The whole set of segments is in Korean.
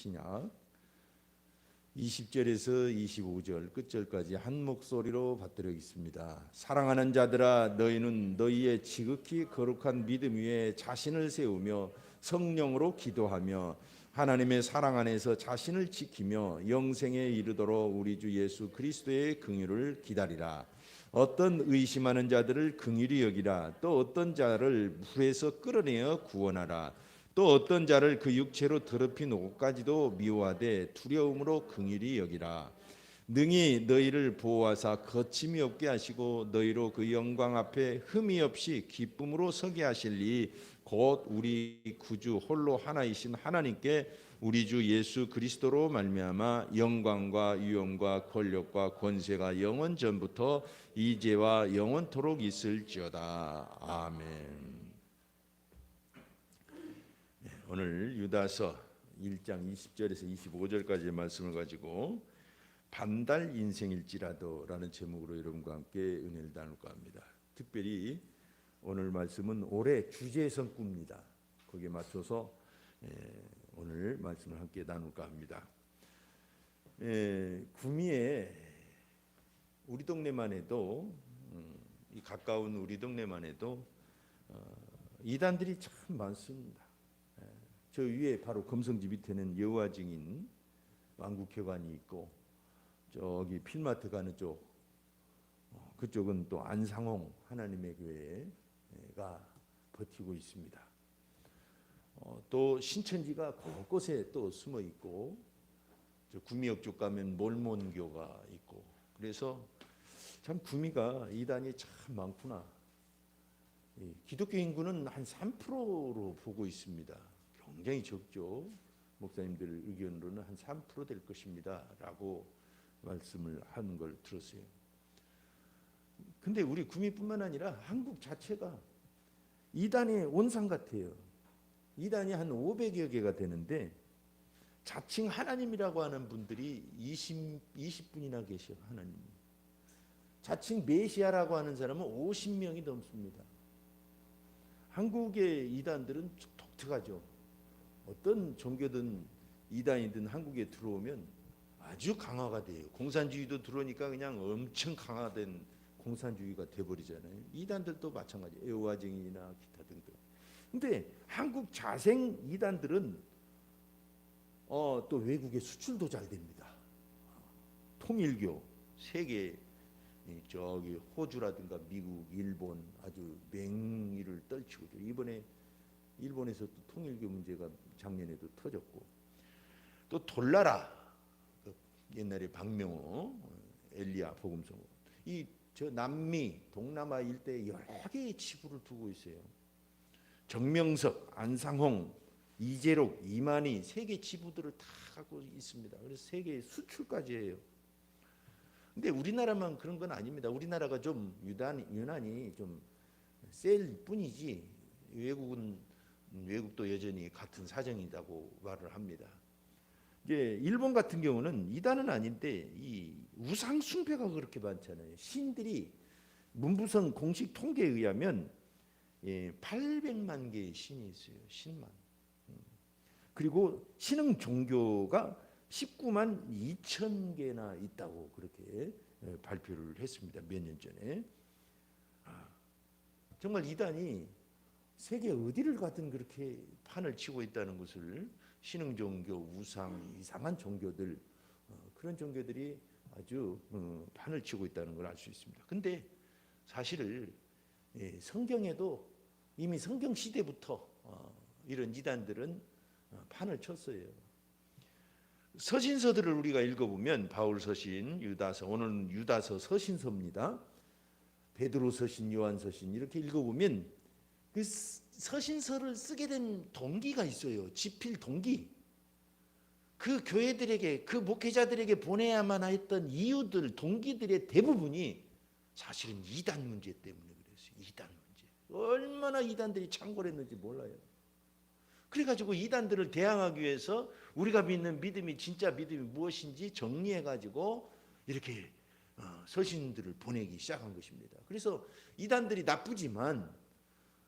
신약 20절에서 25절 끝절까지 한 목소리로 받들어 있습니다. 사랑하는 자들아, 너희는 너희의 지극히 거룩한 믿음 위에 자신을 세우며 성령으로 기도하며 하나님의 사랑 안에서 자신을 지키며 영생에 이르도록 우리 주 예수 그리스도의 긍휼을 기다리라. 어떤 의심하는 자들을 긍휼히 여기라. 또 어떤 자를 불에서 끌어내어 구원하라. 또 어떤 자를 그 육체로 더럽힌 옷까지도 미워하되 두려움으로 긍휼히 여기라. 능히 너희를 보호하사 거침이 없게 하시고 너희로 그 영광 앞에 흠이 없이 기쁨으로 서게 하실리 곧 우리 구주 홀로 하나이신 하나님께 우리 주 예수 그리스도로 말미암아 영광과 위엄과 권력과 권세가 영원 전부터 이제와 영원토록 있을지어다. 아멘. 오늘 유다서 1장 20절에서 25절까지의 말씀을 가지고 반달 인생일지라도 라는 제목으로 여러분과 함께 은혜를 나눌까 합니다. 특별히 오늘 말씀은 올해 주제성구입니다. 거기에 맞춰서 오늘 말씀을 함께 나눌까 합니다. 구미에 우리 동네만 해도 이 가까운 우리 동네만 해도 이단들이 참 많습니다. 저 위에 바로 금성지 밑에는 여호와 증인 왕국회관이 있고 저기 필마트 가는 쪽 그쪽은 또 안상홍 하나님의 교회가 버티고 있습니다. 또 신천지가 곳곳에 또 숨어 있고 저 구미역 쪽 가면 몰몬교가 있고 그래서 참 구미가 이단이 참 많구나. 기독교 인구는 한 3%로 보고 있습니다. 굉장히 적죠. 목사님들 의견으로는 한 3% 될 것입니다 라고 말씀을 하는 걸 들었어요. 근데 우리 구미뿐만 아니라 한국 자체가 이단의 온상 같아요. 이단이 한 500여 개가 되는데 자칭 하나님이라고 하는 분들이 20분이나 계셔. 하나님. 자칭 메시아라고 하는 사람은 50명이 넘습니다. 한국의 이단들은 독특하죠. 어떤 종교든 이단이든 한국에 들어오면 아주 강화가 돼요. 공산주의도 들어오니까 그냥 엄청 강화된 공산주의가 돼버리잖아요. 이단들도 마찬가지예요. 여호와 증인이나 기타 등등. 근데 한국 자생 이단들은 또 외국에 수출도 잘 됩니다. 통일교 세계 저기 호주라든가 미국, 일본 아주 맹위를 떨치고 있죠. 이번에 일본에서 또 통일교 문제가 작년에도 터졌고 또 돌나라 옛날에 박명호 엘리야 복음서 이 저 남미 동남아 일대에 여러 개의 지부를 두고 있어요. 정명석, 안상홍, 이재록, 이만희 세 개 지부들을 다 갖고 있습니다. 그래서 세계 수출까지 해요. 근데 우리나라만 그런 건 아닙니다. 우리나라가 좀 유난히 좀 셀 뿐이지 외국도 여전히 같은 사정이라고 말을 합니다. 이제 일본 같은 경우는 이단은 아닌데 이 우상 숭배가 그렇게 많잖아요. 신들이 문부성 공식 통계에 의하면 800만 개의 신이 있어요. 신만. 그리고 신흥 종교가 19만 2천 개나 있다고 그렇게 발표를 했습니다. 몇 년 전에. 정말 이단이 세계 어디를 가든 그렇게 판을 치고 있다는 것을 신흥 종교, 우상, 이상한 종교들 그런 종교들이 아주 판을 치고 있다는 걸 알 수 있습니다. 근데 사실 성경에도 이미 성경 시대부터 이런 이단들은 판을 쳤어요. 서신서들을 우리가 읽어보면 바울 서신, 유다서, 오늘은 유다서 서신서입니다. 베드로 서신, 요한 서신 이렇게 읽어보면 그 서신서를 쓰게 된 동기가 있어요. 집필 동기. 그 교회들에게 그 목회자들에게 보내야만 했던 이유들 동기들의 대부분이 사실은 이단 문제 때문에 그랬어요. 이단 문제. 얼마나 이단들이 창궐했는지 몰라요. 그래가지고 이단들을 대항하기 위해서 우리가 믿는 믿음이 진짜 믿음이 무엇인지 정리해가지고 이렇게 서신들을 보내기 시작한 것입니다. 그래서 이단들이 나쁘지만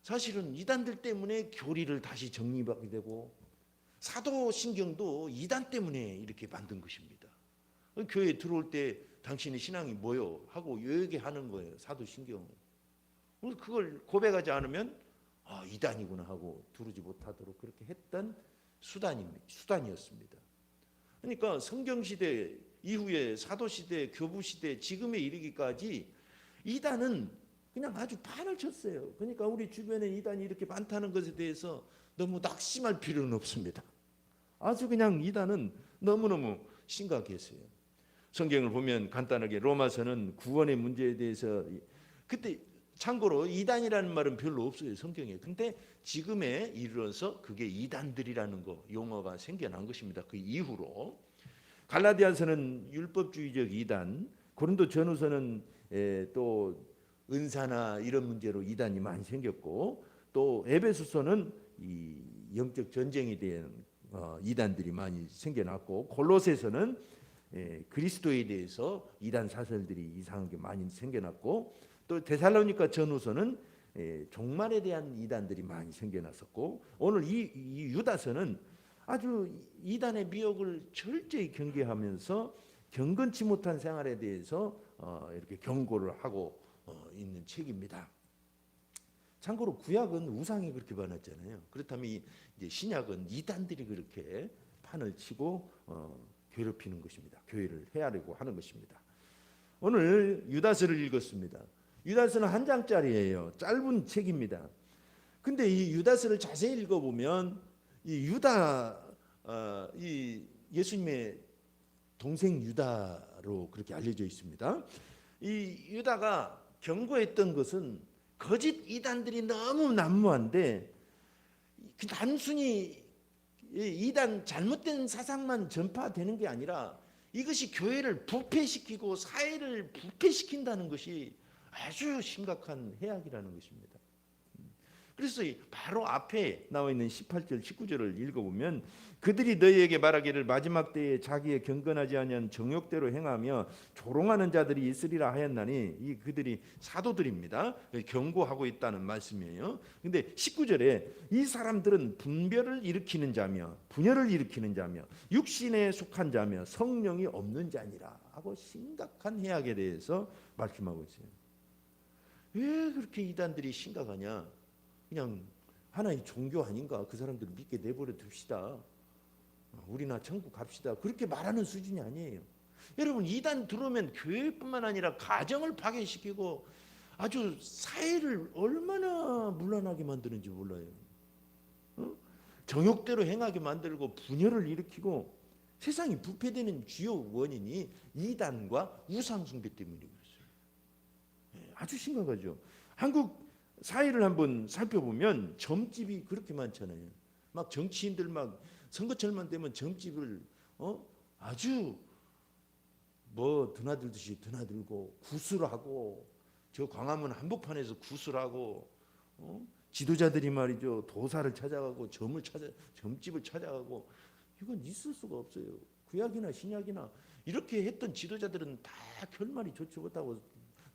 사실은 이단들 때문에 교리를 다시 정립하게 되고 사도신경도 이단 때문에 이렇게 만든 것입니다. 교회에 들어올 때 당신의 신앙이 뭐요? 하고 얘기하는 거예요. 사도신경. 그걸 고백하지 않으면 이단이구나 하고 들어오지 못하도록 그렇게 했던 수단이었습니다. 그러니까 성경시대 이후에 사도시대, 교부시대, 지금에 이르기까지 이단은 그냥 아주 판을 쳤어요. 그러니까 우리 주변에 이단이 이렇게 많다는 것에 대해서 너무 낙심할 필요는 없습니다. 아주 그냥 이단은 너무너무 심각했어요. 성경을 보면 간단하게 로마서는 구원의 문제에 대해서, 그때 참고로 이단이라는 말은 별로 없어요, 성경에. 근데 지금에 이르러서 그게 이단들이라는 거 용어가 생겨난 것입니다. 그 이후로 갈라디아서는 율법주의적 이단, 고린도 전후서는 또 은사나 이런 문제로 이단이 많이 생겼고, 또 에베소서는 이 영적 전쟁에 대한 이단들이 많이 생겨났고, 골로새서는 그리스도에 대해서 이단 사설들이 이상한 게 많이 생겨났고, 또 데살로니가 전후서는 종말에 대한 이단들이 많이 생겨났었고, 오늘 이 유다서는 아주 이단의 미혹을 철저히 경계하면서 경건치 못한 생활에 대해서 이렇게 경고를 하고 있는 책입니다. 참고로 구약은 우상이 그렇게 많았잖아요. 그렇다면 이제 신약은 이단들이 그렇게 판을 치고 괴롭히는 것입니다. 교회를 헤아리고 하는 것입니다. 오늘 유다서를 읽었습니다. 유다서는 한 장짜리예요. 짧은 책입니다. 근데 이 유다서를 자세히 읽어보면 이 유다, 이 예수님의 동생 유다로 그렇게 알려져 있습니다. 이 유다가 경고했던 것은 거짓 이단들이 너무 난무한데, 단순히 이단 잘못된 사상만 전파되는 게 아니라 이것이 교회를 부패시키고 사회를 부패시킨다는 것이 아주 심각한 해악이라는 것입니다. 그래서 바로 앞에 나와 있는 18절 19절을 읽어보면, 그들이 너희에게 말하기를 마지막 때에 자기의 경건하지 아니한 정욕대로 행하며 조롱하는 자들이 있으리라 하였나니, 이 그들이 사도들입니다. 경고하고 있다는 말씀이에요. 근데 19절에 이 사람들은 분별을 일으키는 자며 분열을 일으키는 자며 육신에 속한 자며 성령이 없는 자니라 하고 심각한 해악에 대해서 말씀하고 있어요. 왜 그렇게 이단들이 심각하냐? 그냥 하나의 종교 아닌가? 그 사람들 믿게 내버려 둡시다. 우리나 천국 갑시다. 그렇게 말하는 수준이 아니에요. 여러분, 이단 들어오면 교회뿐만 아니라 가정을 파괴시키고 아주 사회를 얼마나 문란하게 만드는지 몰라요. 정욕대로 행하게 만들고 분열을 일으키고 세상이 부패되는 주요 원인이 이단과 우상숭배 때문이고 있어요. 아주 심각하죠. 한국 사회를 한번 살펴보면 점집이 그렇게 많잖아요. 막 정치인들 막 선거철만 되면 점집을 아주 뭐 드나들듯이 드나들고 구슬하고, 저 광화문 한복판에서 구슬하고, 지도자들이 말이죠, 도사를 찾아가고 점집을 찾아가고, 이건 있을 수가 없어요. 구약이나 신약이나 이렇게 했던 지도자들은 다 결말이 좋지 못하고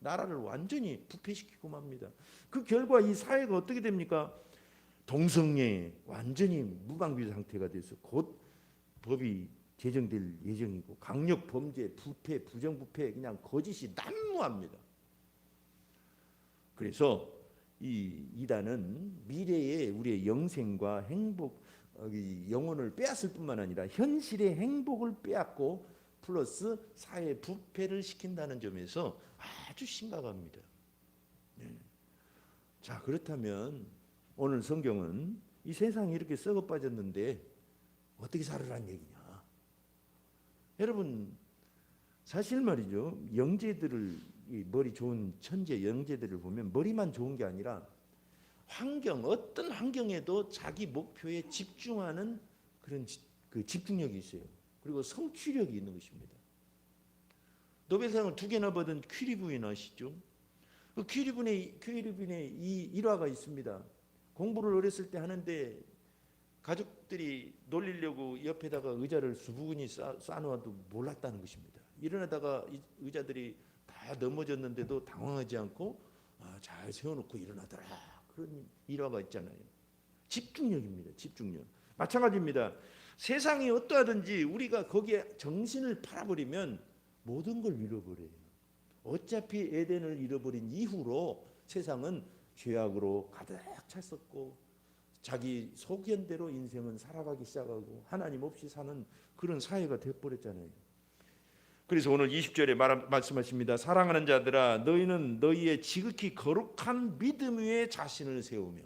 나라를 완전히 부패시키고 맙니다. 그 결과 이 사회가 어떻게 됩니까? 동성애 완전히 무방비 상태가 돼서 곧 법이 제정될 예정이고, 강력 범죄, 부패, 부정부패, 그냥 거짓이 난무합니다. 그래서 이 이단은 미래의 우리의 영생과 행복, 영혼을 빼앗을 뿐만 아니라 현실의 행복을 빼앗고 플러스 사회 부패를 시킨다는 점에서 아주 심각합니다. 네. 자, 그렇다면 오늘 성경은 이 세상이 이렇게 썩어 빠졌는데 어떻게 살으란 얘기냐? 여러분, 사실 말이죠, 영재들을, 머리 좋은 천재 영재들을 보면 머리만 좋은 게 아니라 어떤 환경에도 자기 목표에 집중하는 그런 그 집중력이 있어요. 그리고 성취력이 있는 것입니다. 노벨상을 2개나 받은 퀴리 부인 아시죠? 그 퀴리 부인의 이 일화가 있습니다. 공부를 어렸을 때 하는데 가족들이 놀리려고 옆에다가 의자를 수부근히 쌓아놓아도 몰랐다는 것입니다. 일어나다가 의자들이 다 넘어졌는데도 당황하지 않고 잘 세워놓고 일어나더라. 그런 일화가 있잖아요. 집중력입니다. 집중력. 마찬가지입니다. 세상이 어떠하든지 우리가 거기에 정신을 팔아버리면 모든 걸 잃어버려요. 어차피 에덴을 잃어버린 이후로 세상은 죄악으로 가득 찼었고 자기 소견대로 인생은 살아가기 시작하고 하나님 없이 사는 그런 사회가 되어버렸잖아요. 그래서 오늘 20절에 말씀하십니다. 사랑하는 자들아 너희는 너희의 지극히 거룩한 믿음 위에 자신을 세우며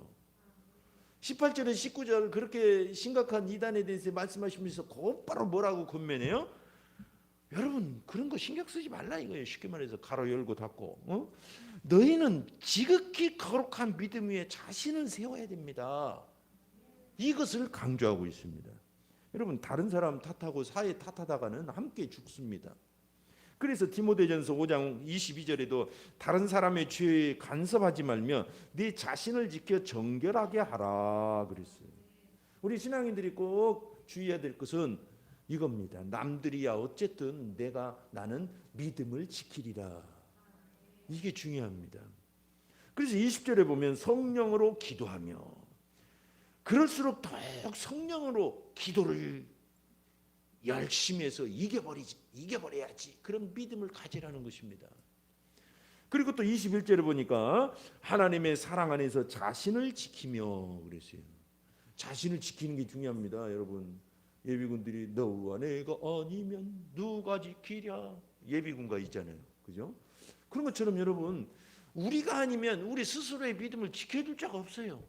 18절에 19절 그렇게 심각한 이단에 대해서 말씀하시면서 곧바로 뭐라고 권면해요? 여러분 그런 거 신경 쓰지 말라 이거예요. 쉽게 말해서 가로 열고 닫고 너희는 지극히 거룩한 믿음 위에 자신을 세워야 됩니다. 이것을 강조하고 있습니다. 여러분 다른 사람 탓하고 사회 탓하다가는 함께 죽습니다. 그래서 디모데전서 5장 22절에도 다른 사람의 죄에 간섭하지 말며 네 자신을 지켜 정결하게 하라 그랬어요. 우리 신앙인들이 꼭 주의해야 될 것은 이겁니다. 남들이야 어쨌든 나는 믿음을 지키리라. 이게 중요합니다. 그래서 20절에 보면 성령으로 기도하며 그럴수록 더욱 성령으로 기도를 열심히 해서 이겨버려야지 그런 믿음을 가지라는 것입니다. 그리고 또 21절에 보니까 하나님의 사랑 안에서 자신을 지키며 그랬어요. 자신을 지키는 게 중요합니다. 여러분 예비군들이 너와 내가 아니면 누가 지키랴 예비군가 있잖아요. 그죠? 그런 것처럼 여러분 우리가 아니면 우리 스스로의 믿음을 지켜줄 자가 없어요.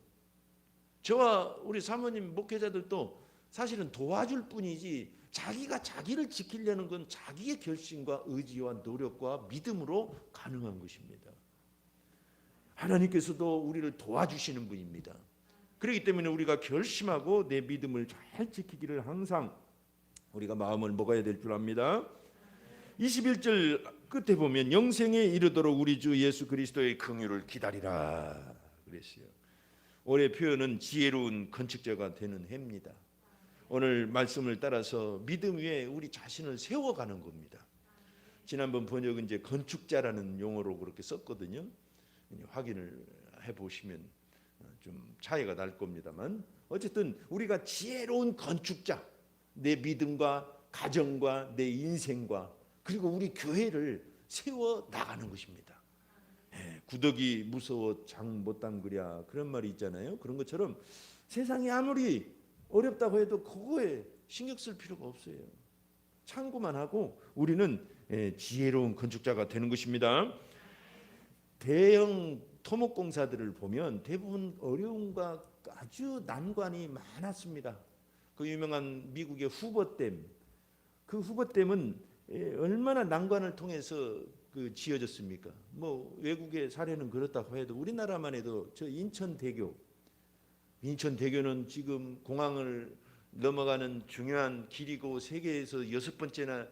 저와 우리 사모님 목회자들도 사실은 도와줄 뿐이지 자기가 자기를 지키려는 건 자기의 결심과 의지와 노력과 믿음으로 가능한 것입니다. 하나님께서도 우리를 도와주시는 분입니다. 그렇기 때문에 우리가 결심하고 내 믿음을 잘 지키기를 항상 우리가 마음을 먹어야 될 줄 압니다. 21절 끝에 보면 영생에 이르도록 우리 주 예수 그리스도의 긍휼을 기다리라 그랬어요. 올해 표현은 지혜로운 건축자가 되는 해입니다. 오늘 말씀을 따라서 믿음 위에 우리 자신을 세워가는 겁니다. 지난번 번역은 이제 건축자라는 용어로 그렇게 썼거든요. 확인을 해보시면 좀 차이가 날 겁니다만 어쨌든 우리가 지혜로운 건축자, 내 믿음과 가정과 내 인생과 그리고 우리 교회를 세워 나가는 것입니다. 구더기 무서워 장 못 담그랴 그런 말이 있잖아요. 그런 것처럼 세상이 아무리 어렵다고 해도 그거에 신경 쓸 필요가 없어요. 참고만 하고 우리는 지혜로운 건축자가 되는 것입니다. 대형 토목공사들을 보면 대부분 어려움과 아주 난관이 많았습니다. 그 유명한 미국의 후버댐, 그 후버댐은 얼마나 난관을 통해서 지어졌습니까? 뭐 외국의 사례는 그렇다고 해도 우리나라만 해도 저 인천대교는 지금 공항을 넘어가는 중요한 길이고 세계에서 6번째나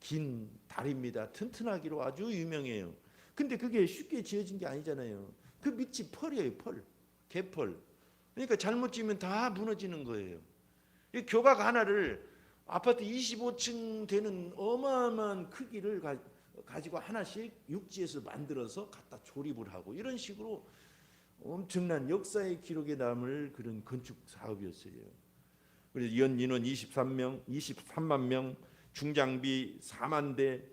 긴 다리입니다. 튼튼하기로 아주 유명해요. 근데 그게 쉽게 지어진 게 아니잖아요. 그 밑이 펄이에요. 개펄. 그러니까 잘못 지으면 다 무너지는 거예요. 이 교각 하나를 아파트 25층 되는 어마어마한 크기를 가지고 하나씩 육지에서 만들어서 갖다 조립을 하고 이런 식으로 엄청난 역사의 기록에 남을 그런 건축 사업이었어요. 그래서 연 인원 23만 명, 중장비 4만 대,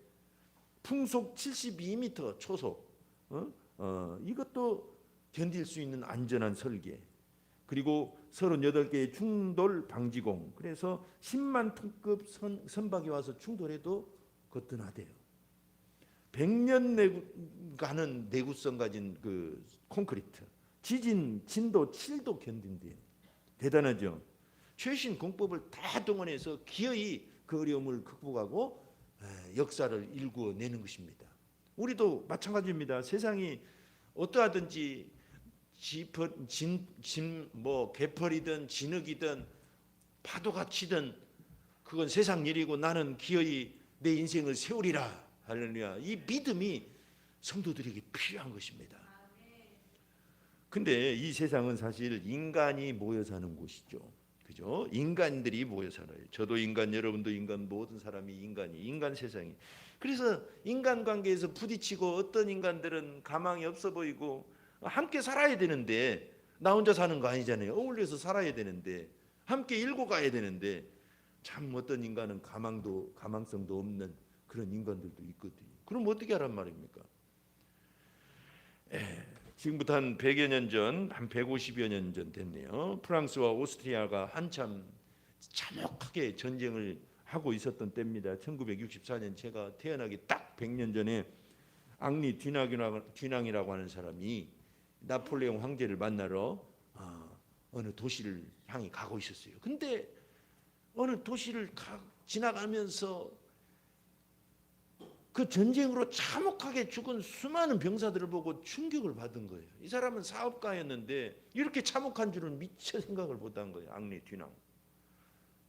풍속 72m 초속, 이것도 견딜 수 있는 안전한 설계, 그리고 38개의 충돌 방지공, 그래서 10만 톤급 선박이 와서 충돌해도 거뜬하대요. 100년 가는 내구성 가진 그 콘크리트, 지진 진도 7도 견딘대요. 대단하죠. 최신 공법을 다 동원해서 기어이 그 어려움을 극복하고 역사를 일구어내는 것입니다. 우리도 마찬가지입니다. 세상이 어떠하든지 개펄이든 진흙이든 파도가 치든 그건 세상 일이고 나는 기어이 내 인생을 세우리라. 할렐루야. 이 믿음이 성도들에게 필요한 것입니다. 근데 이 세상은 사실 인간이 모여 사는 곳이죠. 그죠? 인간들이 모여 살아요. 저도 인간, 여러분도 인간, 모든 사람이 인간 세상이. 그래서 인간관계에서 부딪히고 어떤 인간들은 가망이 없어 보이고 함께 살아야 되는데 나 혼자 사는 거 아니잖아요. 어울려서 살아야 되는데 함께 일고 가야 되는데 참 어떤 인간은 가망성도 없는 그런 인간들도 있거든요. 그럼 어떻게 하란 말입니까? 지금부터 한 100여 년 전, 한 150여 년 전 됐네요. 프랑스와 오스트리아가 한참 참혹하게 전쟁을 하고 있었던 때입니다. 1964년 제가 태어나기 딱 100년 전에 앙리 듀낭이라고 하는 사람이 나폴레옹 황제를 만나러 어느 도시를 향해 가고 있었어요. 근데 어느 도시를 지나가면서 그 전쟁으로 참혹하게 죽은 수많은 병사들을 보고 충격을 받은 거예요. 이 사람은 사업가였는데 이렇게 참혹한 줄은 미처 생각을 못한 거예요. 앙리 듀낭.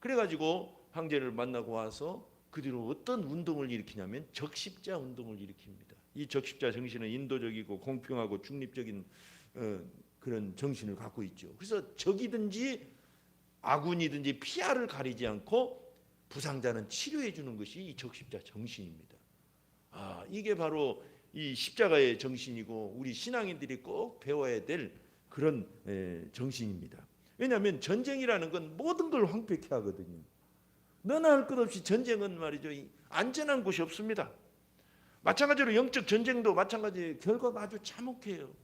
그래가지고 황제를 만나고 와서 그 뒤로 어떤 운동을 일으키냐면 적십자 운동을 일으킵니다. 이 적십자 정신은 인도적이고 공평하고 중립적인 그런 정신을 갖고 있죠. 그래서 적이든지 아군이든지 피아를 가리지 않고 부상자는 치료해 주는 것이 이 적십자 정신입니다. 이게 바로 이 십자가의 정신이고 우리 신앙인들이 꼭 배워야 될 그런 정신입니다. 왜냐하면 전쟁이라는 건 모든 걸 황폐케 하거든요. 너나 할 것 없이 전쟁은 말이죠, 안전한 곳이 없습니다. 마찬가지로 영적 전쟁도 마찬가지예요. 결과가 아주 참혹해요.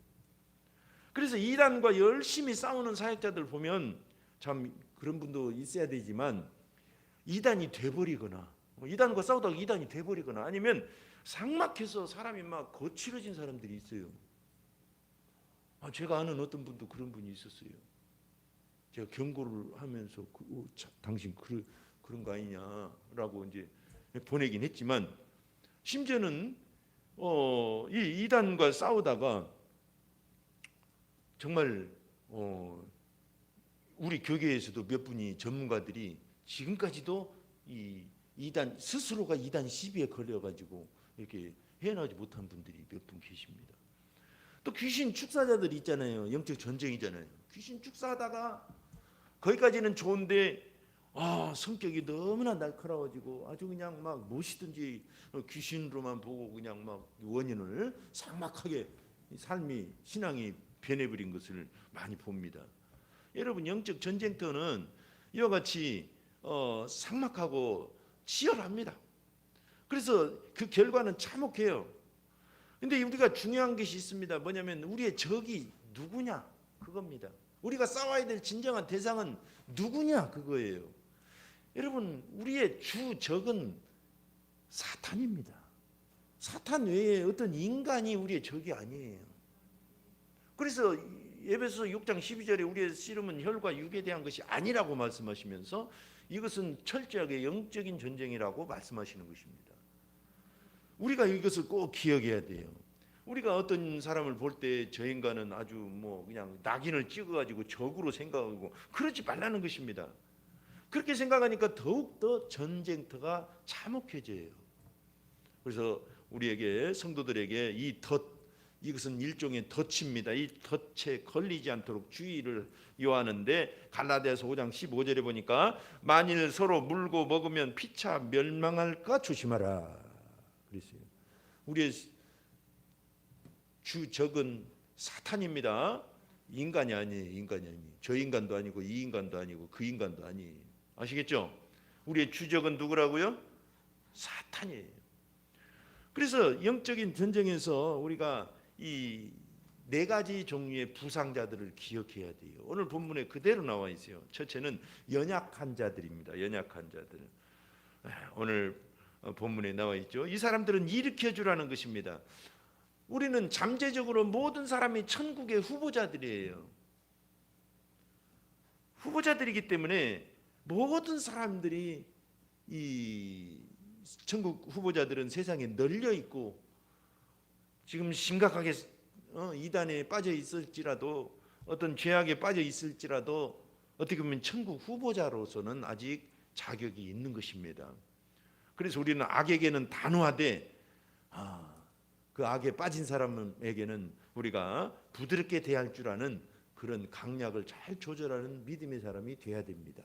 그래서 이단과 열심히 싸우는 사역자들 보면 참 그런 분도 있어야 되지만 이단이 돼버리거나 이단과 싸우다가 이단이 돼버리거나 아니면 삭막해서 사람이 막 거칠어진 사람들이 있어요. 제가 아는 어떤 분도 그런 분이 있었어요. 제가 경고를 하면서 당신 그런 거 아니냐라고 이제 보내긴 했지만 심지어는 이 이단과 싸우다가 정말 우리 교계에서도 몇 분이 전문가들이 지금까지도 이 이단 스스로가 이단 시비에 걸려가지고 이렇게 헤어나지 못한 분들이 몇 분 계십니다. 또 귀신 축사자들 있잖아요. 영적 전쟁이잖아요. 귀신 축사하다가 거기까지는 좋은데 성격이 너무나 날카로워지고 아주 그냥 막 무엇이든지 귀신으로만 보고 그냥 막 원인을 삭막하게 삶이 신앙이 변해버린 것을 많이 봅니다. 여러분 영적 전쟁터는 이와 같이 삭막하고 치열합니다. 그래서 그 결과는 참혹해요. 근데 우리가 중요한 것이 있습니다. 뭐냐면 우리의 적이 누구냐 그겁니다. 우리가 싸워야 될 진정한 대상은 누구냐 그거예요. 여러분 우리의 주 적은 사탄입니다. 사탄 외에 어떤 인간이 우리의 적이 아니에요. 그래서 에베소서 6장 12절에 우리의 씨름은 혈과 육에 대한 것이 아니라고 말씀하시면서 이것은 철저하게 영적인 전쟁이라고 말씀하시는 것입니다. 우리가 이것을 꼭 기억해야 돼요. 우리가 어떤 사람을 볼 때 저 인간은 아주 그냥 낙인을 찍어가지고 적으로 생각하고 그러지 말라는 것입니다. 그렇게 생각하니까 더욱더 전쟁터가 참혹해져요. 그래서 우리에게 성도들에게 이것은 일종의 덫입니다. 이 덫에 걸리지 않도록 주의를 요하는데 갈라디아서 5장 15절에 보니까 만일 서로 물고 먹으면 피차 멸망할까 조심하라 그랬어요. 우리의 주 적은 사탄입니다. 인간이 아니에요. 인간이 아니에요. 저 인간도 아니고 이 인간도 아니고 그 인간도 아니에요. 아시겠죠? 우리의 주적은 누구라고요? 사탄이에요. 그래서 영적인 전쟁에서 우리가 이 네 가지 종류의 부상자들을 기억해야 돼요. 오늘 본문에 그대로 나와 있어요. 첫째는 연약한 자들입니다. 연약한 자들. 오늘 본문에 나와 있죠. 이 사람들은 일으켜 주라는 것입니다. 우리는 잠재적으로 모든 사람이 천국의 후보자들이에요. 후보자들이기 때문에 모든 사람들이 이 천국 후보자들은 세상에 널려 있고 지금 심각하게 이단에 빠져 있을지라도 어떤 죄악에 빠져 있을지라도 어떻게 보면 천국 후보자로서는 아직 자격이 있는 것입니다. 그래서 우리는 악에게는 단호하되 그 악에 빠진 사람에게는 우리가 부드럽게 대할 줄 아는 그런 강약을 잘 조절하는 믿음의 사람이 돼야 됩니다.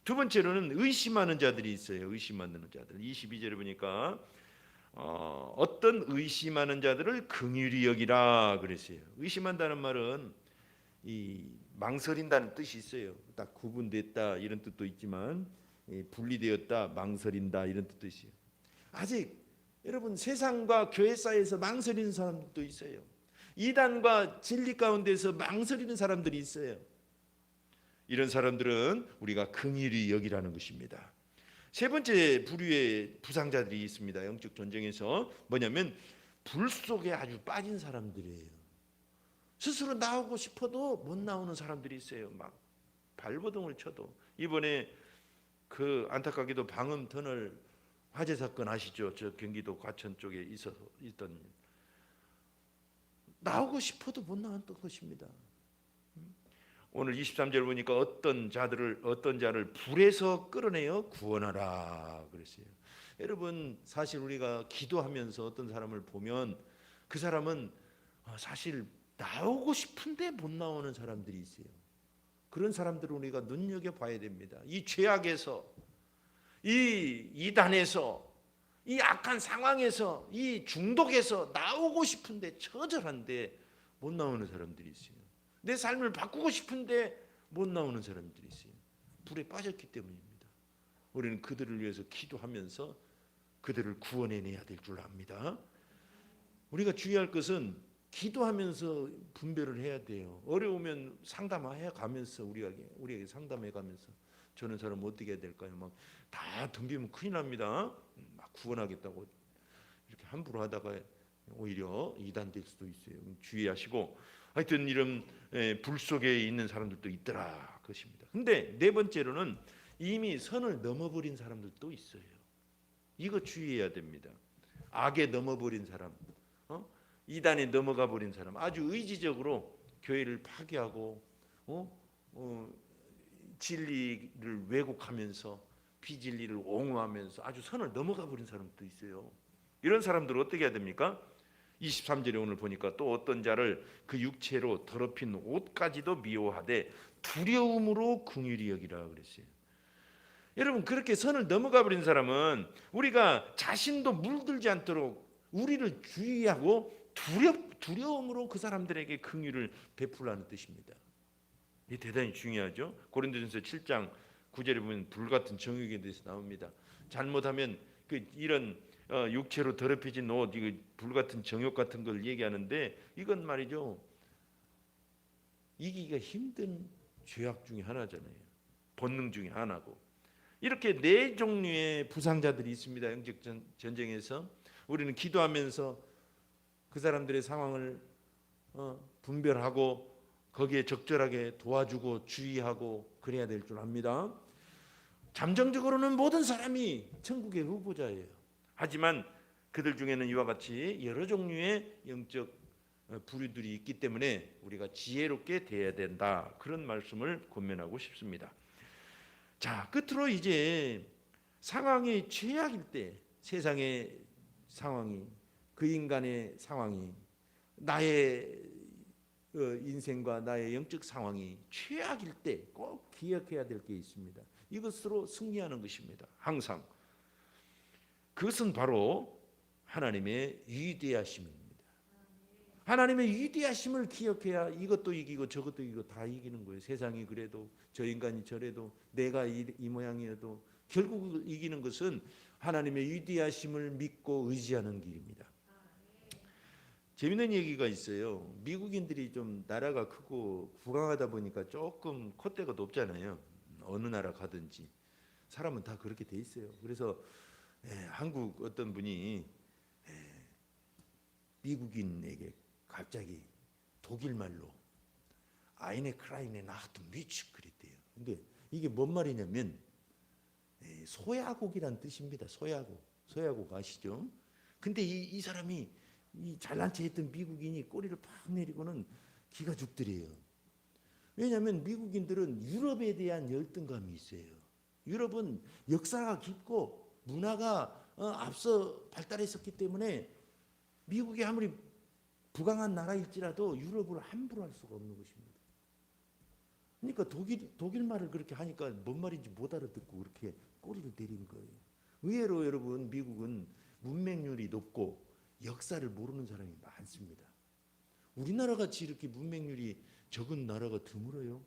두 번째로는 의심하는 자들이 있어요. 의심하는 자들. 22절에 보니까 어떤 의심하는 자들을 긍휼히 여기라 그랬어요. 의심한다는 말은 이 망설인다는 뜻이 있어요. 딱 구분됐다 이런 뜻도 있지만 분리되었다, 망설인다 이런 뜻도 있어요. 아직 여러분 세상과 교회 사이에서 망설이는 사람들도 있어요. 이단과 진리 가운데서 망설이는 사람들이 있어요. 이런 사람들은 우리가 긍휼히 여기라는 것입니다. 세 번째 부류의 부상자들이 있습니다. 영적 전쟁에서 뭐냐면 불 속에 아주 빠진 사람들이에요. 스스로 나오고 싶어도 못 나오는 사람들이 있어요. 막 발버둥을 쳐도. 이번에 그 안타깝게도 방음 터널 화재 사건 아시죠? 저 경기도 과천 쪽에 있던 나오고 싶어도 못 나왔던 것입니다. 오늘 23절 보니까 어떤 자를 불에서 끌어내어 구원하라 그랬어요. 여러분 사실 우리가 기도하면서 어떤 사람을 보면 그 사람은 사실 나오고 싶은데 못 나오는 사람들이 있어요. 그런 사람들을 우리가 눈여겨봐야 됩니다. 이 죄악에서, 이 이단에서, 이 악한 상황에서, 이 중독에서 나오고 싶은데 처절한데 못 나오는 사람들이 있어요. 내 삶을 바꾸고 싶은데 못 나오는 사람들이 있어요. 불에 빠졌기 때문입니다. 우리는 그들을 위해서 기도하면서 그들을 구원해내야 될 줄 압니다. 우리가 주의할 것은 기도하면서 분별을 해야 돼요. 어려우면 상담해 가면서 우리에게 상담해 가면서 저는 사람 어떻게 해야 될까요? 막 다 덤비면 큰일 납니다. 막 구원하겠다고 이렇게 함부로 하다가 오히려 이단될 수도 있어요. 주의하시고 하여튼 이런 불 속에 있는 사람들도 있더라 그것입니다. 근데 네 번째로는 이미 선을 넘어버린 사람들도 있어요. 이거 주의해야 됩니다. 악에 넘어버린 사람, 이단에 넘어가 버린 사람, 아주 의지적으로 교회를 파괴하고 진리를 왜곡하면서 비진리를 옹호하면서 아주 선을 넘어가 버린 사람도 있어요. 이런 사람들은 어떻게 해야 됩니까? 23절에 오늘 보니까 또 어떤 자를 그 육체로 더럽힌 옷까지도 미워하되 두려움으로 긍휼히 여기라 그랬어요. 여러분 그렇게 선을 넘어가 버린 사람은 우리가 자신도 물들지 않도록 우리를 주의하고 두려움으로 그 사람들에게 긍휼을 베풀라는 뜻입니다. 이 대단히 중요하죠. 고린도전서 7장 9절에 보면 불같은 정욕에 대해서 나옵니다. 잘못하면 이런 육체로 더럽혀진 옷, 이거 불같은 정욕 같은 걸 얘기하는데 이건 말이죠. 이기기가 힘든 죄악 중에 하나잖아요. 본능 중에 하나고. 이렇게 네 종류의 부상자들이 있습니다. 영적 전쟁에서 우리는 기도하면서 그 사람들의 상황을 분별하고 거기에 적절하게 도와주고 주의하고 그래야 될 줄 압니다. 잠정적으로는 모든 사람이 천국의 후보자예요. 하지만 그들 중에는 이와 같이 여러 종류의 영적 부류들이 있기 때문에 우리가 지혜롭게 대해야 된다. 그런 말씀을 권면하고 싶습니다. 자, 끝으로 이제 상황이 최악일 때 세상의 상황이 그 인간의 상황이 나의 인생과 나의 영적 상황이 최악일 때 꼭 기억해야 될 게 있습니다. 이것으로 승리하는 것입니다. 항상 그것은 바로 하나님의 위대하심입니다. 하나님의 위대하심을 기억해야 이것도 이기고 저것도 이기고 다 이기는 거예요. 세상이 그래도 저 인간이 저래도 내가 이 모양이어도 결국 이기는 것은 하나님의 위대하심을 믿고 의지하는 길입니다. 재밌는 얘기가 있어요. 미국인들이 좀 나라가 크고 부강하다 보니까 조금 콧대가 높잖아요. 어느 나라 가든지 사람은 다 그렇게 돼 있어요. 그래서 한국 어떤 분이 미국인에게 갑자기 독일 말로 아이네 크라이네 나하트 미츠 그랬대요. 근데 이게 뭔 말이냐면 소야곡이란 뜻입니다. 소야곡 아시죠? 근데 이 사람이 이 잘난 체 했던 미국인이 꼬리를 팍 내리고는 기가 죽더래요. 왜냐하면 미국인들은 유럽에 대한 열등감이 있어요. 유럽은 역사가 깊고 문화가 앞서 발달했었기 때문에 미국이 아무리 부강한 나라일지라도 유럽을 함부로 할 수가 없는 것입니다. 그러니까 독일 말을 그렇게 하니까 뭔 말인지 못 알아듣고 그렇게 꼬리를 내린 거예요. 의외로 여러분 미국은 문맹률이 높고 역사를 모르는 사람이 많습니다. 우리나라 같이 이렇게 문맹률이 적은 나라가 드물어요.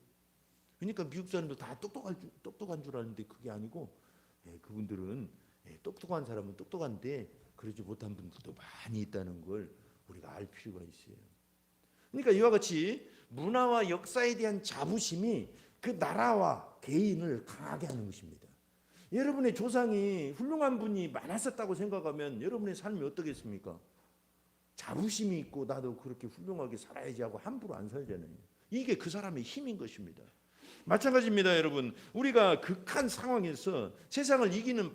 그러니까 미국 사람들 다 똑똑한 줄 아는데 그게 아니고, 그분들은, 똑똑한 사람은 똑똑한데 그러지 못한 분들도 많이 있다는 걸 우리가 알 필요가 있어요. 그러니까 이와 같이 문화와 역사에 대한 자부심이 그 나라와 개인을 강하게 하는 것입니다. 여러분의 조상이 훌륭한 분이 많았었다고 생각하면 여러분의 삶이 어떻겠습니까? 자부심이 있고 나도 그렇게 훌륭하게 살아야지 하고 함부로 안 살잖아요. 이게 그 사람의 힘인 것입니다. 마찬가지입니다, 여러분. 우리가 극한 상황에서 세상을 이기는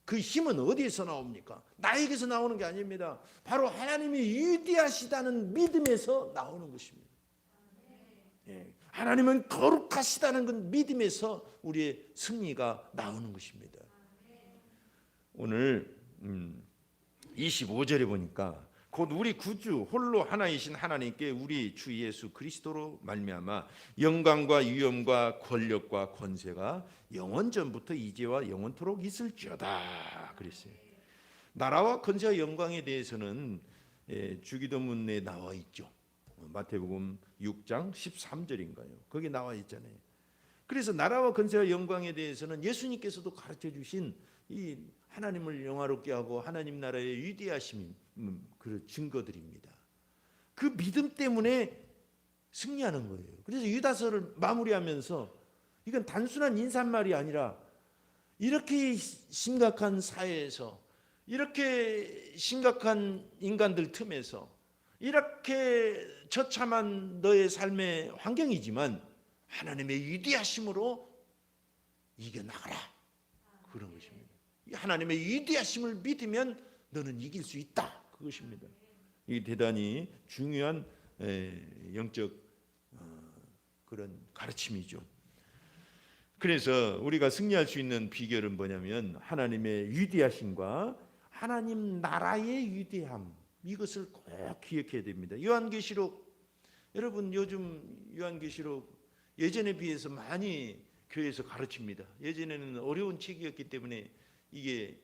그 힘은 어디에서 나옵니까? 나에게서 나오는 게 아닙니다. 바로 하나님이 위대하시다는 믿음에서 나오는 것입니다. 하나님은 거룩하시다는 그 믿음에서 우리의 승리가 나오는 것입니다. 오늘 25절에 보니까 곧 우리 구주 홀로 하나이신 하나님께 우리 주 예수 그리스도로 말미암아 영광과 위엄과 권력과 권세가 영원 전부터 이제와 영원토록 있을지어다 그랬어요. 나라와 권세와 영광에 대해서는 주기도문에 나와 있죠. 마태복음 6장 13절인가요? 거기 나와 있잖아요. 그래서 나라와 권세와 영광에 대해서는 예수님께서도 가르쳐 주신 이 하나님을 영화롭게 하고 하나님 나라의 위대하심 그 증거들입니다. 그 믿음 때문에 승리하는 거예요. 그래서 유다서를 마무리하면서 이건 단순한 인사말이 아니라 이렇게 심각한 사회에서 이렇게 심각한 인간들 틈에서 이렇게 처참한 너의 삶의 환경이지만 하나님의 위대하심으로 이겨나가라 그런 것입니다. 하나님의 위대하심을 믿으면 너는 이길 수 있다 그것입니다. 이게 대단히 중요한 영적 그런 가르침이죠. 그래서 우리가 승리할 수 있는 비결은 뭐냐면 하나님의 위대하심과 하나님 나라의 위대함, 이것을 꼭 기억해야 됩니다. 요한계시록, 여러분 요즘 요한계시록 예전에 비해서 많이 교회에서 가르칩니다. 예전에는 어려운 책이었기 때문에 이게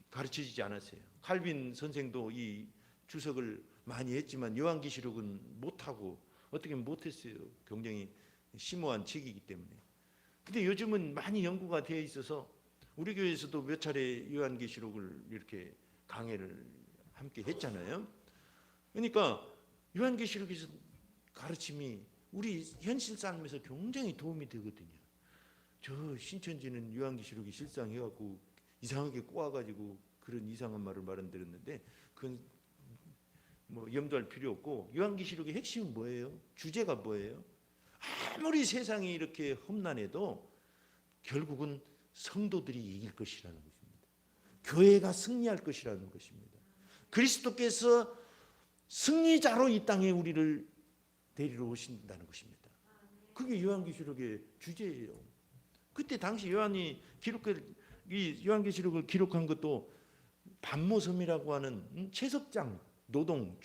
가르쳐지지 않았어요. 칼빈 선생도 이 주석을 많이 했지만 요한계시록은 못하고 어떻게 못했어요. 굉장히 심오한 책이기 때문에. 근데 요즘은 많이 연구가 되어 있어서 우리 교회에서도 몇 차례 요한계시록을 이렇게 강해를 함께 했잖아요. 그러니까 요한계시록에서 가르침이 우리 현실 삶에서 굉장히 도움이 되거든요. 저 신천지는 요한계시록이 실상해갖고 이상하게 꼬아가지고 그런 이상한 말을 말한들었는데 그건 뭐 염두할 필요 없고 요한계시록의 핵심은 뭐예요? 주제가 뭐예요? 아무리 세상이 이렇게 험난해도 결국은 성도들이 이길 것이라는 것입니다. 교회가 승리할 것이라는 것입니다. 그리스도께서 승리자로 이 땅에 우리를 데리러 오신다는 것입니다. 그게 요한계시록의 주제예요. 그때 당시 요한이 이 요한계시록을 기록한 것도 반모섬이라고 하는 채석장 노동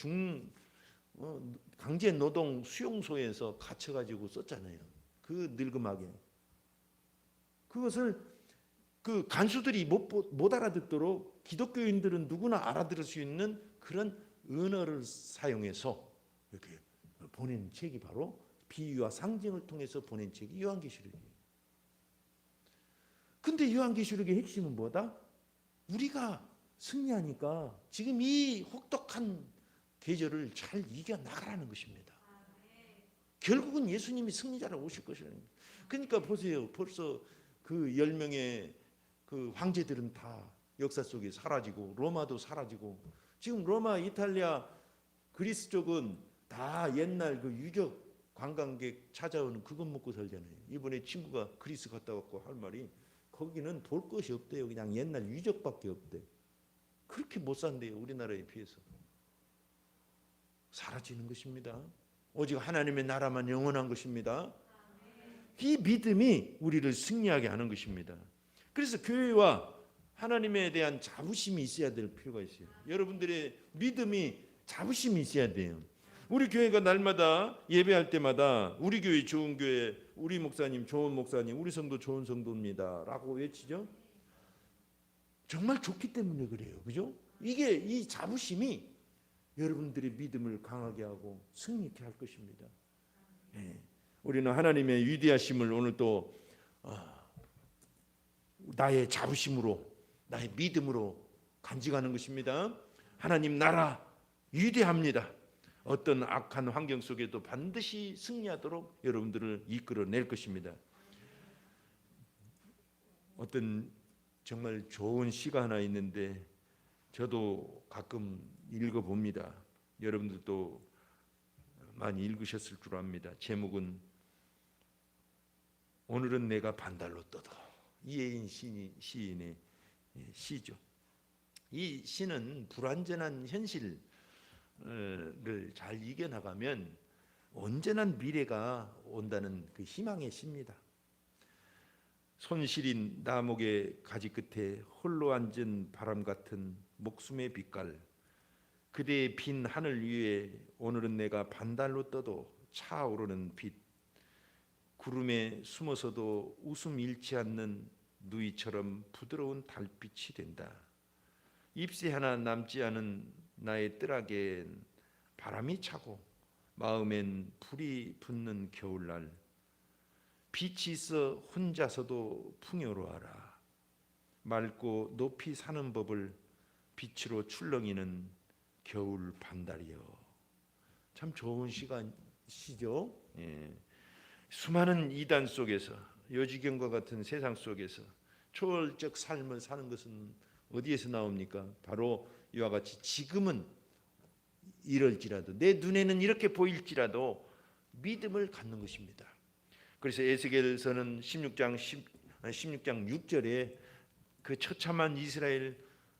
강제 노동 수용소에서 갇혀가지고 썼잖아요. 그 늙음하게 그것을 그 간수들이 못 알아듣도록 기독교인들은 누구나 알아들을 수 있는 그런 언어를 사용해서 이렇게 보낸 책이 바로 비유와 상징을 통해서 보낸 책이 요한계시록이에요. 근데 요한계시록의 핵심은 뭐다? 우리가 승리하니까 지금 이 혹독한 계절을 잘 이겨나가라는 것입니다. 결국은 예수님이 승리자로 오실 것이라는 거예요. 그러니까 보세요. 벌써 그 10명의 그 황제들은 다 역사 속에 사라지고 로마도 사라지고 지금 로마, 이탈리아, 그리스 쪽은 다 옛날 그 유적 관광객 찾아오는 그것 먹고 살잖아요. 이번에 친구가 그리스 갔다 왔고 할 말이 거기는 볼 것이 없대요. 그냥 옛날 유적밖에 없대. 그렇게 못 산대요. 우리나라에 비해서. 사라지는 것입니다. 오직 하나님의 나라만 영원한 것입니다. 이 믿음이 우리를 승리하게 하는 것입니다. 그래서 교회와 하나님에 대한 자부심이 있어야 될 필요가 있어요. 여러분들의 믿음이 자부심이 있어야 돼요. 우리 교회가 날마다 예배할 때마다 우리 교회 좋은 교회, 우리 목사님 좋은 목사님, 우리 성도 좋은 성도입니다 라고 외치죠. 정말 좋기 때문에 그래요. 그죠? 이게 이 자부심이 여러분들의 믿음을 강하게 하고 승리케 할 것입니다. 우리는 하나님의 위대하심을 오늘 또 나의 자부심으로, 나의 믿음으로 간직하는 것입니다. 하나님 나라 위대합니다. 어떤 악한 환경 속에도 반드시 승리하도록 여러분들을 이끌어낼 것입니다. 어떤 정말 좋은 시가 하나 있는데 저도 가끔 읽어봅니다. 여러분들도 많이 읽으셨을 줄 압니다. 제목은 오늘은 내가 반달로 떠도, 이혜인 시인의 시죠. 이 시는 불완전한 현실을 잘 이겨나가면 온전한 미래가 온다는 그 희망의 시입니다. 손시린 나목의 가지 끝에 홀로 앉은 바람 같은 목숨의 빛깔, 그대의 빈 하늘 위에 오늘은 내가 반달로 떠도 차오르는 빛, 구름에 숨어서도 웃음 잃지 않는 누이처럼 부드러운 달빛이 된다. 잎새 하나 남지 않은 나의 뜰하겐 바람이 차고 마음엔 불이 붙는 겨울날, 빛이 있어 혼자서도 풍요로워하라. 맑고 높이 사는 법을 빛으로 출렁이는 겨울 반달이여. 참 좋은 시죠. 수많은 이단 속에서, 여지경과 같은 세상 속에서 초월적 삶을 사는 것은 어디에서 나옵니까? 바로 이와 같이 지금은 이럴지라도, 내 눈에는 이렇게 보일지라도 믿음을 갖는 것입니다. 그래서 에스겔서는 16장 6절에 그 처참한 이스라엘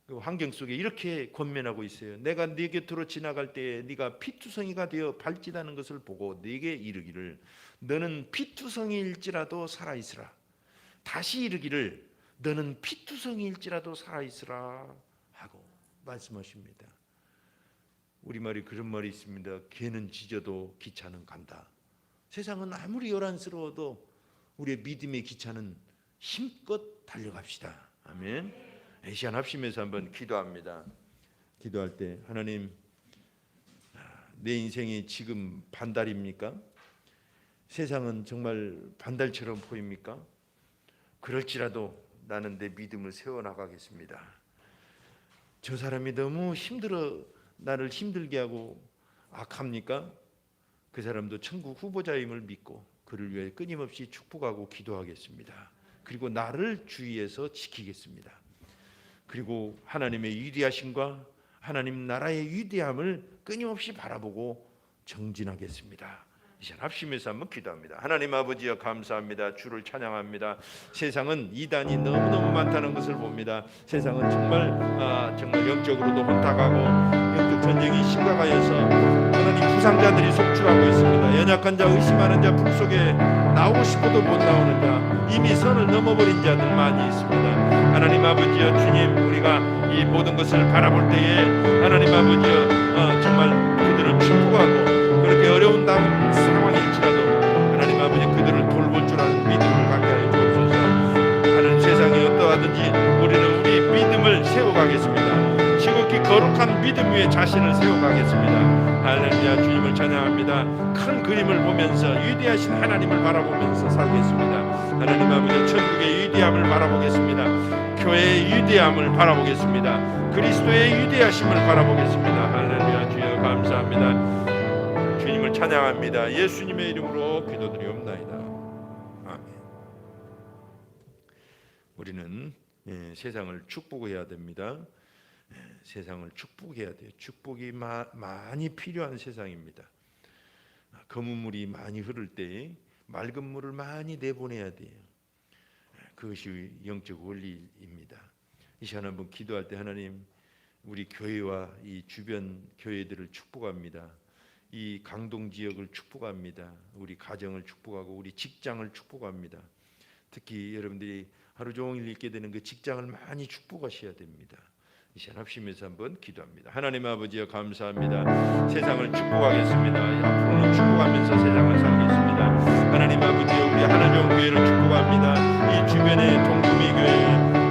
그 환경 속에 이렇게 권면하고 있어요. 내가 네 곁으로 지나갈 때에 네가 피투성이가 되어 발짓하는 것을 보고 네게 이르기를 너는 피투성이일지라도 살아있으라. 다시 이르기를 너는 피투성이일지라도 살아있으라 하고 말씀하십니다. 우리말이 그런 말이 있습니다. 개는 짖어도 기차는 간다. 세상은 아무리 요란스러워도 우리의 믿음의 기차는 힘껏 달려갑시다. 아멘. 시간 합심해서 한번 기도합니다. 기도할 때 하나님, 내 인생이 지금 반달입니까? 세상은 정말 반달처럼 보입니까? 그럴지라도 나는 내 믿음을 세워나가겠습니다. 저 사람이 너무 힘들어 나를 힘들게 하고 악합니까? 그 사람도 천국 후보자임을 믿고 그를 위해 끊임없이 축복하고 기도하겠습니다. 그리고 나를 주위에서 지키겠습니다. 그리고 하나님의 위대하심과 하나님 나라의 위대함을 끊임없이 바라보고 정진하겠습니다. 이제 합심해서 한번 기도합니다. 하나님 아버지여 감사합니다. 주를 찬양합니다. 세상은 이단이 너무너무 많다는 것을 봅니다. 세상은 정말 영적으로도 혼탁하고 영적 전쟁이 심각하여서 하나님 부상자들이 속출하고 있습니다. 연약한 자, 의심하는 자, 불 속에 나오고 싶어도 못 나오는 자, 이미 선을 넘어버린 자들 많이 있습니다. 하나님 아버지여 주님, 우리가 이 모든 것을 바라볼 때에 하나님 아버지여 정말 그들을 축복하고 그렇게 어려운 상황일지라도 하나님 아버지 그들을 돌볼 줄 아는 믿음을 갖게 하여 주옵소서. 하는 세상이 어떠하든지 우리는 우리 믿음을 세워가겠습니다. 지극히 거룩한 믿음 위에 자신을 세워가겠습니다. 할렐루야. 주님을 찬양합니다. 큰 그림을 보면서 위대하신 하나님을 바라보면서 살겠습니다. 하나님 아버지 천국의 위대함을 바라보겠습니다. 교회의 위대함을 바라보겠습니다. 그리스도의 위대하심을 바라보겠습니다. 할렐루야. 주여 감사합니다. 주님을 찬양합니다. 예수님의 이름으로 기도드리옵나이다. 아멘. 우리는 세상을 축복해야 됩니다. 세상을 축복해야 돼요. 축복이 많이 필요한 세상입니다. 검은 물이 많이 흐를 때 맑은 물을 많이 내보내야 돼요. 그것이 영적 원리입니다. 이 시간 한번 기도할 때 하나님, 우리 교회와 이 주변 교회들을 축복합니다. 이 강동 지역을 축복합니다. 우리 가정을 축복하고 우리 직장을 축복합니다. 특히 여러분들이 하루 종일 있게 되는 그 직장을 많이 축복하셔야 됩니다. 이 시간 합심해서 한번 기도합니다. 하나님 아버지여 감사합니다. 세상을 축복하겠습니다. 앞으로는 축복하면서 세상을 살겠습니다. 하나님 아버지여 우리 하나님 교회를 축복합니다. 이 주변의 동구미 교회,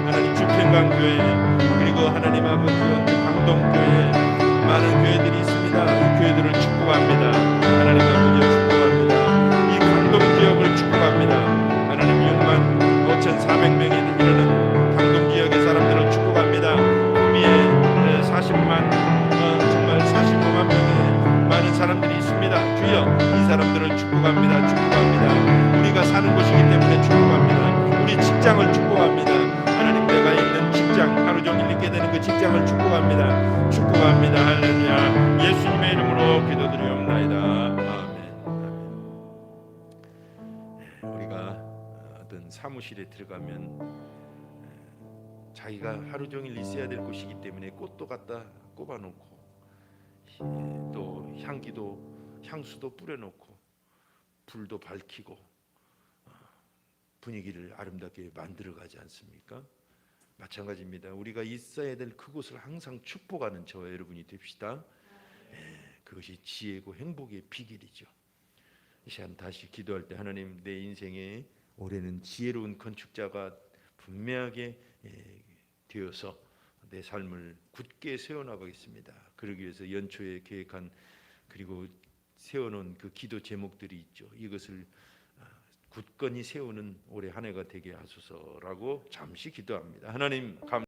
하나님 주평강 교회, 그리고 하나님 아버지여 강동 교회, 많은 교회들이 있습니다. 그 교회들을 축복합니다. 하나님 아버지여 축복합니다. 어떤 사무실에 들어가면 자기가 하루 종일 있어야 될 곳이기 때문에 꽃도 갖다 꼽아놓고 또 향수도 뿌려놓고 불도 밝히고 분위기를 아름답게 만들어가지 않습니까? 마찬가지입니다. 우리가 있어야 될 그곳을 항상 축복하는 저와 여러분이 됩시다. 그것이 지혜고 행복의 비결이죠. 이 시간 다시 기도할 때 하나님, 내 인생에 올해는 지혜로운 건축자가 분명하게 되어서 내 삶을 굳게 세워나가겠습니다. 그러기 위해서 연초에 계획한 그리고 세워놓은 그 기도 제목들이 있죠. 이것을 굳건히 세우는 올해 한 해가 되게 하소서라고 잠시 기도합니다. 하나님